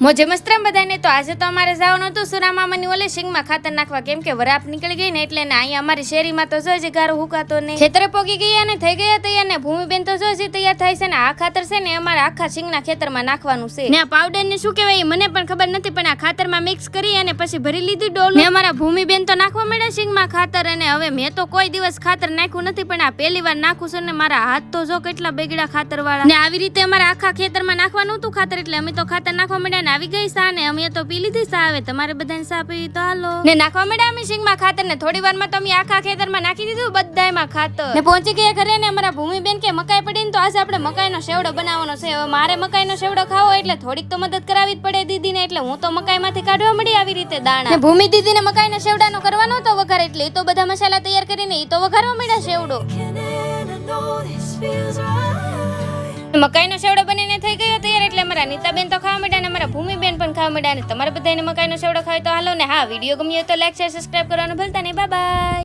મોજે મસ્તરામ બધાને તો આજે તો અમારે જવાનું હતું સુરામામાની ઓલે સિંગમાં ખાતર નાખવા કેમ કે વરાપ નીકળી ગઈ ને એટલે ને અહીંયા અમારી શેરીમાં તો જોઈ ગારો હુકાતો નહીં ખેતરે પોગી ગયા ને થઈ ગયા તૈયાર ને ભૂમિબેન તો જોઈ તૈયાર થાય છે ને આ ખાતર છે ને અમારા આખા સિંગના ખેતરમાં નાખવાનું છે ને આ પાવડર ને શું કહેવાય મને પણ ખબર નથી પણ આ ખાતરમાં મિક્સ કરી અને પછી ભરી લીધી ડોલ ને અમારા ભૂમિબેન તો નાખવા મળ્યા સિંગમાં ખાતર અને હવે મેં તો કોઈ દિવસ ખાતર નાખ્યું નથી પણ આ પહેલી વાર નાખું છું ને મારા હાથ તો જો કેટલા બેગડા ખાતર વાળા ને આવી રીતે અમારા આખા ખેતરમાં નાખવાનું હતું ખાતર એટલે અમે તો ખાતર નાખવા મળ્યા આવી ગઈ સા ને અમે તો પી લીધી સા હવે તમારે બધાને સા પીવી તો હાલો ને નાખવા મળ્યા અમે સિંગમાં ખાતર ને થોડી વારમાં તો અમે આખા ખેતરમાં નાખી દીધું બધાયમાં ખાતર ને પહોંચી ગયા ઘરે ને અમારા ભૂમિબેન કે મકાઈ પડી ને તો આજે આપણે મકાઈનો સેવડો બનાવવાનો છે હવે મારે મકાઈનો સેવડો ખાવો એટલે થોડીક તો મદદ કરાવી જ પડે દીદીને એટલે હું તો મકાઈમાંથી કાઢવા મળી આવી રીતે દાણા ને ભૂમિ દીદીને મકાઈનો સેવડાનો કરવાનો તો વઘાર એટલે એ તો બધા મસાલા તૈયાર કરીને એ તો વઘારવા મળ્યા સેવડો મકાઈનો સેવડો બનીને થઈ ગયો તૈયાર એટલે અમારા નીતાબેન તો ખાવા માંડ્યા ને અમારા ભૂમિબેન પણ ખાવા માંડ્યા ને તમારે બધાને મકાઈનો સેવડો ખાય તો હાલો ને હા વિડીયો ગમ્યો તો લાઈક શેર સબસ્ક્રાઇબ કરવાનું ભૂલતા નહીં બાય બાય.